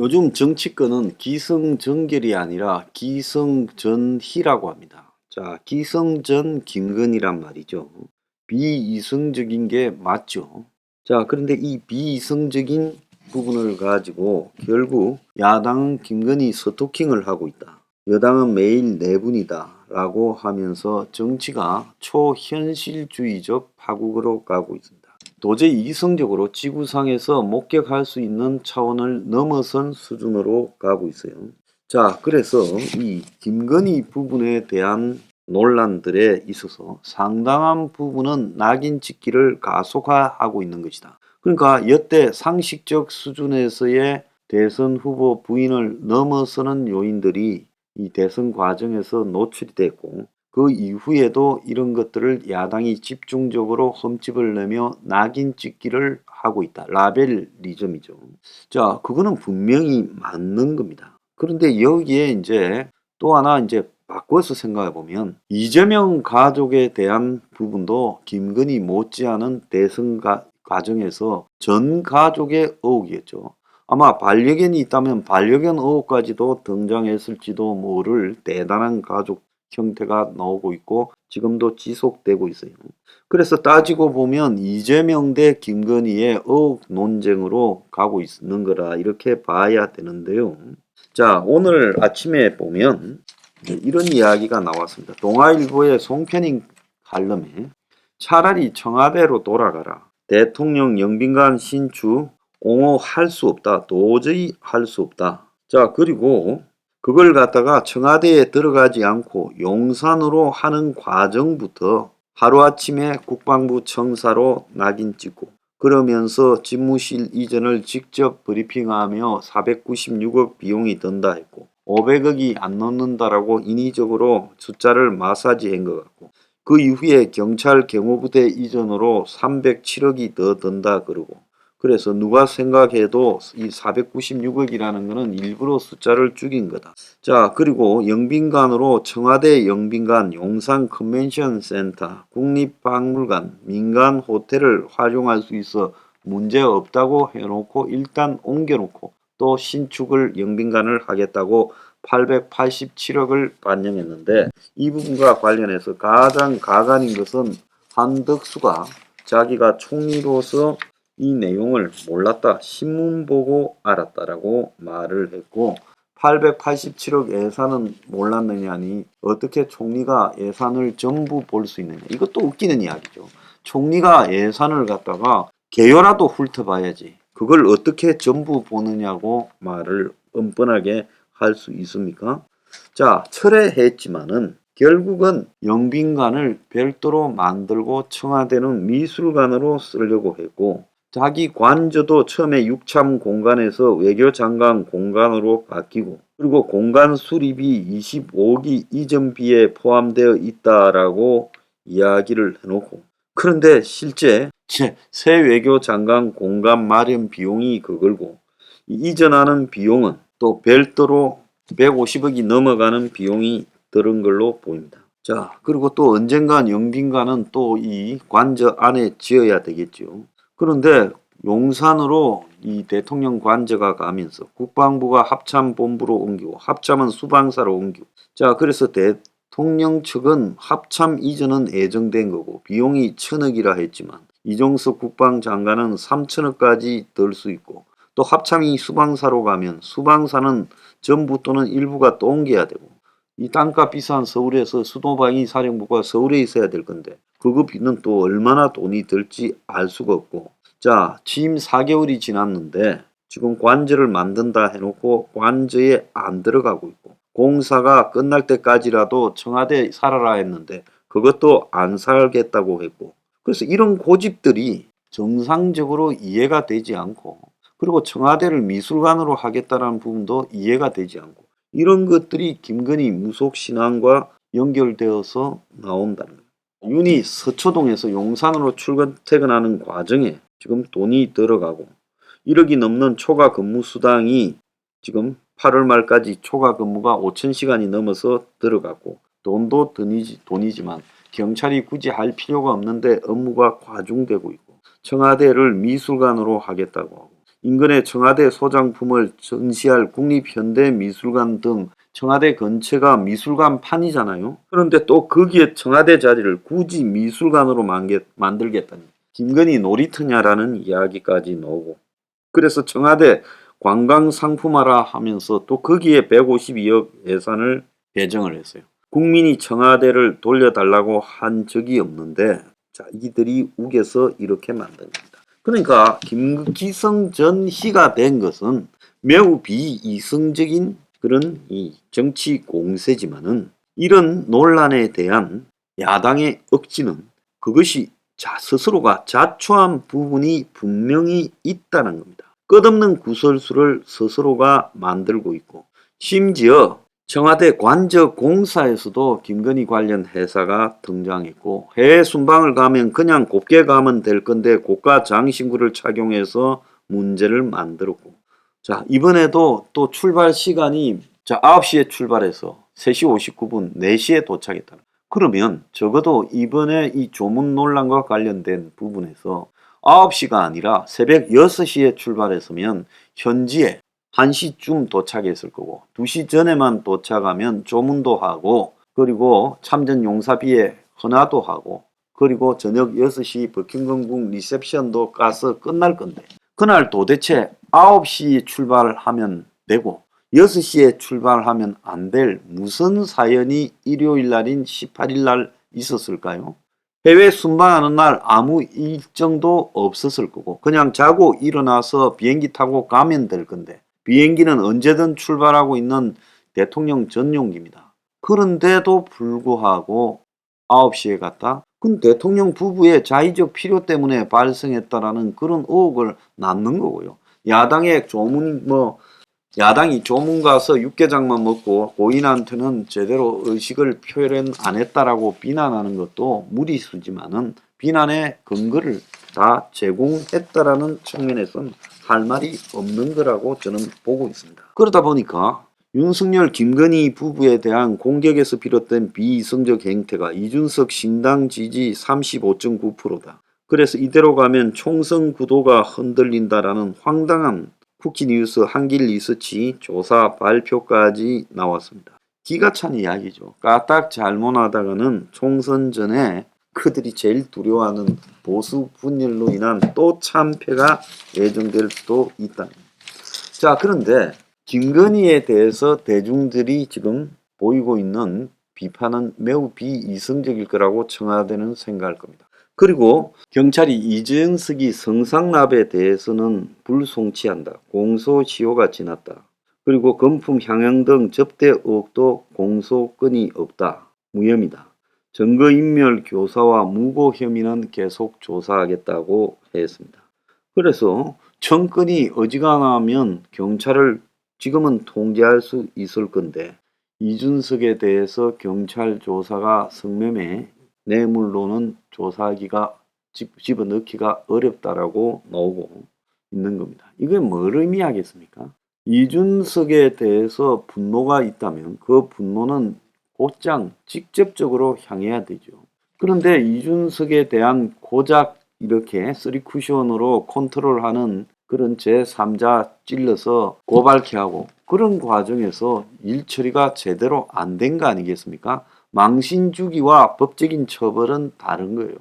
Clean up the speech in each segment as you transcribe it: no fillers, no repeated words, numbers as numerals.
요즘 정치권은 기승전결이 아니라 기승전희라고 합니다. 자, 기승전 김건희란 말이죠. 비이성적인 게 맞죠. 자, 그런데 이 비이성적인 부분을 가지고 결국 야당은 김건희 스토킹을 하고 있다. 여당은 매일 내분이다 라고 하면서 정치가 초현실주의적 파국으로 가고 있습니다. 도저히 이성적으로 지구상에서 목격할 수 있는 차원을 넘어선 수준으로 가고 있어요. 자, 그래서 이 김건희 부분에 대한 논란들에 있어서 상당한 부분은 낙인 찍기를 가속화하고 있는 것이다. 그러니까 여태 상식적 수준에서의 대선 후보 부인을 넘어서는 요인들이 이 대선 과정에서 노출이 됐고, 그 이후에도 이런 것들을 야당이 집중적으로 흠집을 내며 낙인 찍기를 하고 있다. 라벨리즘이죠. 자, 그거는 분명히 맞는 겁니다. 그런데 여기에 이제 또 하나 이제 바꿔서 생각해 보면 이재명 가족에 대한 부분도 김건희 못지않은 대선 과정에서 전 가족의 의혹이었죠. 아마 반려견이 있다면 반려견 의혹까지도 등장했을지도 모를 대단한 가족 형태가 나오고 있고 지금도 지속되고 있어요. 그래서 따지고 보면 이재명 대 김건희의 의혹 논쟁으로 가고 있는 거라 이렇게 봐야 되는데요. 자, 오늘 아침에 보면 이런 이야기가 나왔습니다. 동아일보의 송편인 칼럼에 차라리 청와대로 돌아가라. 대통령 영빈관 신축 옹호할 수 없다. 도저히 할 수 없다. 자, 그리고 그걸 갖다가 청와대에 들어가지 않고 용산으로 하는 과정부터 하루아침에 국방부 청사로 낙인 찍고 그러면서 집무실 이전을 직접 브리핑하며 496억 비용이 든다 했고 500억이 안 넘는다라고 인위적으로 숫자를 마사지한 것 같고 그 이후에 경찰 경호부대 이전으로 307억이 더 든다 그러고 그래서 누가 생각해도 이 496억이라는 거는 일부러 숫자를 죽인 거다. 자, 그리고 영빈관으로 청와대 영빈관, 용산 컨벤션 센터, 국립박물관, 민간 호텔을 활용할 수 있어 문제 없다고 해놓고 일단 옮겨놓고 또 신축을 영빈관을 하겠다고 887억을 반영했는데 이 부분과 관련해서 가장 가관인 것은 한덕수가 자기가 총리로서 이 내용을 몰랐다. 신문 보고 알았다라고 말을 했고 887억 예산은 몰랐느냐니 어떻게 총리가 예산을 전부 볼 수 있느냐. 이것도 웃기는 이야기죠. 총리가 예산을 갖다가 개요라도 훑어봐야지. 그걸 어떻게 전부 보느냐고 말을 뻔뻔하게 할 수 있습니까? 자, 철회했지만은 결국은 영빈관을 별도로 만들고 청와대는 미술관으로 쓰려고 했고 자기 관저도 처음에 육참 공간에서 외교장관 공간으로 바뀌고 그리고 공간 수리비 25기 이전비에 포함되어 있다라고 이야기를 해놓고 그런데 실제 새 외교장관 공간 마련 비용이 그걸고 이전하는 비용은 또 별도로 150억이 넘어가는 비용이 들은 걸로 보입니다. 자, 그리고 또 언젠간 영빈관은 또 이 관저 안에 지어야 되겠죠. 그런데 용산으로 이 대통령 관저가 가면서 국방부가 합참본부로 옮기고 합참은 수방사로 옮기고 자, 그래서 대통령 측은 합참 이전은 예정된 거고 비용이 1000억이라 했지만 이종석 국방장관은 3000억까지 들 수 있고 또 합참이 수방사로 가면 수방사는 전부 또는 일부가 또 옮겨야 되고 이 땅값 비싼 서울에서 수도방위 사령부가 서울에 있어야 될 건데 그거 비는 또 얼마나 돈이 들지 알 수가 없고 자, 취임 4개월이 지났는데 지금 관저를 만든다 해놓고 관저에 안 들어가고 있고 공사가 끝날 때까지라도 청와대 살아라 했는데 그것도 안 살겠다고 했고 그래서 이런 고집들이 정상적으로 이해가 되지 않고 그리고 청와대를 미술관으로 하겠다는 부분도 이해가 되지 않고 이런 것들이 김건희 무속신앙과 연결되어서 나온다는 거예요. 윤이 서초동에서 용산으로 출퇴근하는 과정에 지금 돈이 들어가고 1억이 넘는 초과 근무 수당이 지금 8월 말까지 초과 근무가 5,000시간이 넘어서 들어가고 돈도 돈이지만 경찰이 굳이 할 필요가 없는데 업무가 과중되고 있고 청와대를 미술관으로 하겠다고 하고 인근의 청와대 소장품을 전시할 국립현대미술관 등 청와대 근처가 미술관판이잖아요. 그런데 또 거기에 청와대 자리를 굳이 미술관으로 만들겠다니 김건희 놀이터냐라는 이야기까지 나오고, 그래서 청와대 관광상품화라 하면서 또 거기에 152억 예산을 배정을 했어요. 국민이 청와대를 돌려달라고 한 적이 없는데 자, 이들이 우겨서 이렇게 만든 겁니다. 그러니까 기성전희가 된 것은 매우 비이성적인 그런 이 정치 공세지만은 이런 논란에 대한 야당의 억지는 그것이 스스로가 자초한 부분이 분명히 있다는 겁니다. 끝없는 구설수를 스스로가 만들고 있고, 심지어 청와대 관저공사에서도 김건희 관련 회사가 등장했고, 해외 순방을 가면 그냥 곱게 가면 될 건데 고가 장신구를 착용해서 문제를 만들었고, 자, 이번에도 또 출발 시간이 9시에 출발해서 3시 59분 4시에 도착했다. 그러면 적어도 이번에 이 조문 논란과 관련된 부분에서 9시가 아니라 새벽 6시에 출발했으면 현지에 1시쯤 도착했을 거고, 2시 전에만 도착하면 조문도 하고, 그리고 참전 용사비에 헌화도 하고, 그리고 저녁 6시 버킹엄궁 리셉션도 가서 끝날 건데, 그날 도대체 9시 출발하면 되고 6시에 출발하면 안 될 무슨 사연이 일요일 날인 18일 날 있었을까요? 해외 순방하는 날 아무 일정도 없었을 거고 그냥 자고 일어나서 비행기 타고 가면 될 건데, 비행기는 언제든 출발하고 있는 대통령 전용기입니다. 그런데도 불구하고 9시에 갔다? 그건 대통령 부부의 자의적 필요 때문에 발생했다라는 그런 의혹을 낳는 거고요. 야당이 조문 가서 육개장만 먹고 고인한테는 제대로 의식을 표현 안 했다라고 비난하는 것도 무리수지만은 비난의 근거를 다 제공했다라는 측면에서는 할 말이 없는 거라고 저는 보고 있습니다. 그러다 보니까 윤석열 김건희 부부에 대한 공격에서 비롯된 비이성적 행태가 이준석 신당 지지 35.9%다. 그래서 이대로 가면 총선 구도가 흔들린다라는 황당한 쿠키뉴스 한길 리서치 조사 발표까지 나왔습니다. 기가 찬 이야기죠. 까딱 잘못하다가는 총선 전에 그들이 제일 두려워하는 보수 분열로 인한 또 참패가 예정될 수도 있다. 자, 그런데 김건희에 대해서 대중들이 지금 보이고 있는 비판은 매우 비이성적일 거라고 청와대는 생각할 겁니다. 그리고 경찰이 이정석이 성상납에 대해서는 불송치한다. 공소시효가 지났다. 그리고 금품 향용 등 접대 의혹도 공소권이 없다. 무혐의다. 증거인멸 교사와 무고 혐의는 계속 조사하겠다고 했습니다. 그래서 청건이 어지간하면 경찰을 지금은 통제할 수 있을 건데 이준석에 대해서 경찰 조사가 성매매 뇌물로는 조사하기가 집어넣기가 어렵다라고 나오고 있는 겁니다. 이게 뭘 의미하겠습니까? 이준석에 대해서 분노가 있다면 그 분노는 곧장 직접적으로 향해야 되죠. 그런데 이준석에 대한 고작 이렇게 쓰리쿠션으로 컨트롤하는 그런 제3자 찔러서 고발케 하고 그런 과정에서 일 처리가 제대로 안 된 거 아니겠습니까? 망신 주기와 법적인 처벌은 다른 거예요.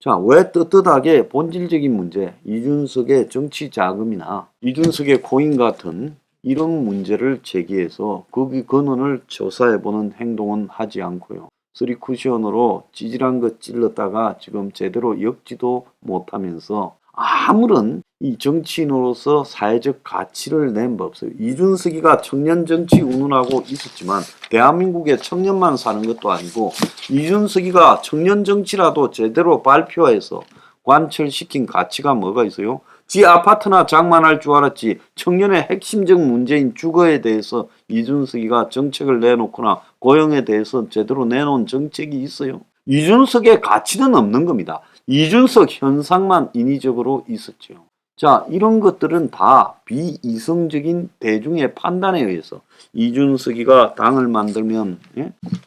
자, 왜 떳떳하게 본질적인 문제, 이준석의 정치 자금이나 이준석의 코인 같은 이런 문제를 제기해서 거기 근원을 조사해보는 행동은 하지 않고요. 쓰리쿠션으로 찌질한 것 찔렀다가 지금 제대로 엮지도 못하면서 아무런 이 정치인으로서 사회적 가치를 낸 법 없어요. 이준석이가 청년 정치 운운하고 있었지만 대한민국에 청년만 사는 것도 아니고 이준석이가 청년 정치라도 제대로 발표해서 관철시킨 가치가 뭐가 있어요? 지 아파트나 장만할 줄 알았지 청년의 핵심적 문제인 주거에 대해서 이준석이가 정책을 내놓거나 고용에 대해서 제대로 내놓은 정책이 있어요? 이준석의 가치는 없는 겁니다. 이준석 현상만 인위적으로 있었죠. 자, 이런 것들은 다 비이성적인 대중의 판단에 의해서 이준석이가 당을 만들면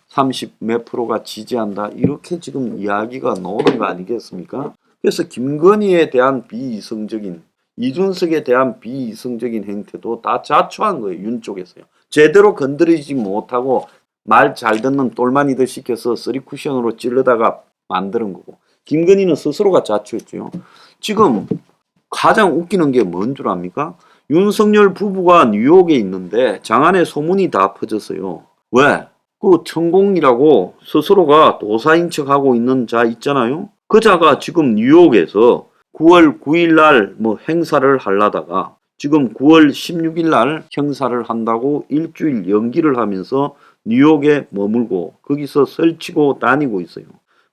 30 몇 프로가 지지한다 이렇게 지금 이야기가 나오는 거 아니겠습니까? 그래서 김건희에 대한 비이성적인 이준석에 대한 비이성적인 행태도 다 자초한 거예요. 윤 쪽에서요. 제대로 건드리지 못하고 말 잘 듣는 똘마니들 시켜서 쓰리쿠션으로 찔러다가 만드는 거고, 김건희는 스스로가 자초했죠. 지금 가장 웃기는 게 뭔 줄 압니까? 윤석열 부부가 뉴욕에 있는데 장안에 소문이 다 퍼졌어요. 왜? 그 천공이라고 스스로가 도사인 척하고 있는 자 있잖아요. 그 자가 지금 뉴욕에서 9월 9일 날 뭐 행사를 하려다가 지금 9월 16일 날 행사를 한다고 일주일 연기를 하면서 뉴욕에 머물고 거기서 설치고 다니고 있어요.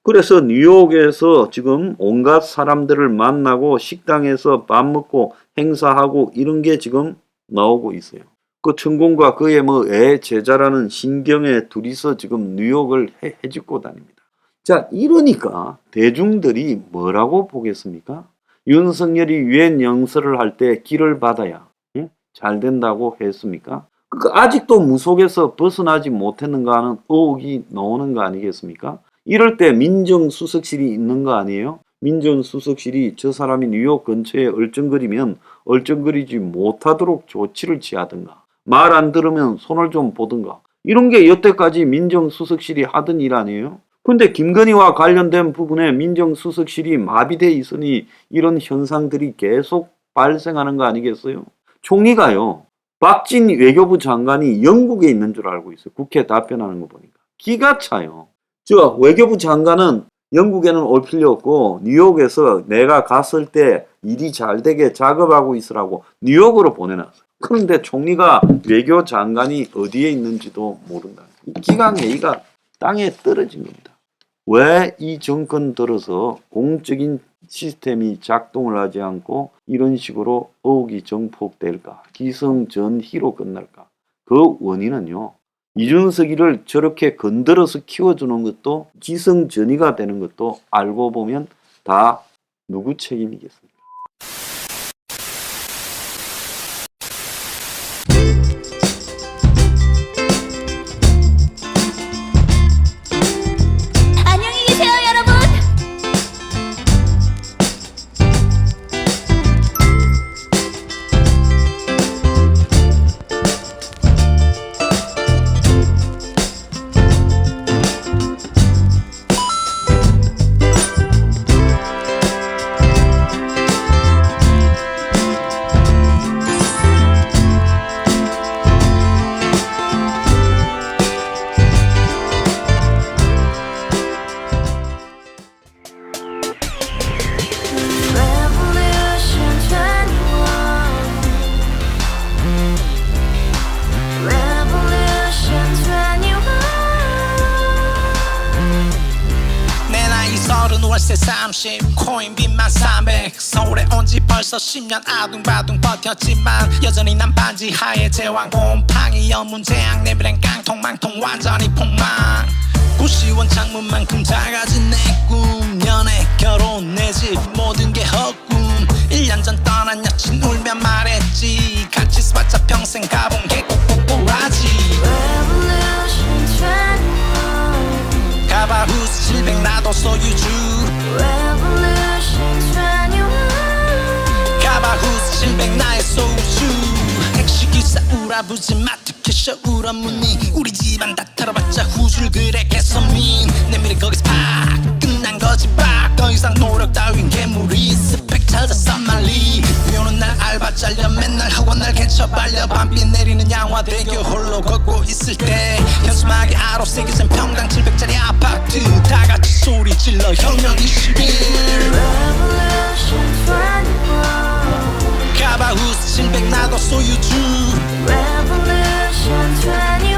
그래서 뉴욕에서 지금 온갖 사람들을 만나고 식당에서 밥 먹고 행사하고 이런 게 지금 나오고 있어요. 그 천공과 그의 뭐 애 제자라는 신경에 둘이서 지금 뉴욕을 헤집고 다닙니다. 자, 이러니까 대중들이 뭐라고 보겠습니까? 윤석열이 유엔 연설을 할 때 길을 받아야 잘 된다고 했습니까? 그러니까 아직도 무속에서 벗어나지 못했는가 하는 의혹이 나오는 거 아니겠습니까? 이럴 때 민정수석실이 있는 거 아니에요? 민정수석실이 저 사람이 뉴욕 근처에 얼쩡거리면 얼쩡거리지 못하도록 조치를 취하든가, 말 안 들으면 손을 좀 보든가, 이런 게 여태까지 민정수석실이 하던 일 아니에요? 근데 김건희와 관련된 부분에 민정수석실이 마비돼 있으니 이런 현상들이 계속 발생하는 거 아니겠어요? 총리가요, 박진 외교부 장관이 영국에 있는 줄 알고 있어요. 국회 답변하는 거 보니까. 기가 차요. 저 외교부 장관은 영국에는 올 필요 없고 뉴욕에서 내가 갔을 때 일이 잘 되게 작업하고 있으라고 뉴욕으로 보내놨어요. 그런데 총리가 외교 장관이 어디에 있는지도 모른다. 이 기강회의가 땅에 떨어진 겁니다. 왜 이 정권 들어서 공적인 시스템이 작동을 하지 않고 이런 식으로 의혹이 정폭될까? 기성전희로 끝날까? 그 원인은요, 이준석이를 저렇게 건드려서 키워주는 것도 기성전이가 되는 것도 알고 보면 다 누구 책임이겠습니까? 안녕히 계세요, 여러분. Revolution 21. Revolution 21. 내 나이 30 월세 30 코인빚만 300 서울에 온 지 벌써 10년 아둥바둥 버텼지만 여전히 난 반지 하에 제왕 곰팡이 연문제약 내 미래는 깡통망통 완전히 폭망 고시원 창문만큼 작아진 내 꿈 연애 결혼 내 집 모든 게 헛꿈 1년 전 떠난 여친 울며 말했지 같이 써봤자 평생 가본 게 꼭꼭꼬라지 Revolution 21. 가봐 후스 700 나도 소유주 Revolution 21. 가봐 후스 700 나의 소주 택시기사 우라부지 마트 캐셔 울어무니 우리 집안 다 털어봤자 후줄 그래 개선민 내 미래 거기서 팍 끝난 거지 팍더 이상 노력 따윈 괴물이 스펙 찾아서 말리 비오는 날 알바 잘려 맨날 학원 날 개쳐 발려 밤비 내리는 양화대교 홀로 걷고 있을 때 현수막에 아로 새겨진 평당 700짜리 아파트 다같이 소리 질러 혁명 21 Revolution 21. 가봐 후스 700 나도 소유주 Revolution 21.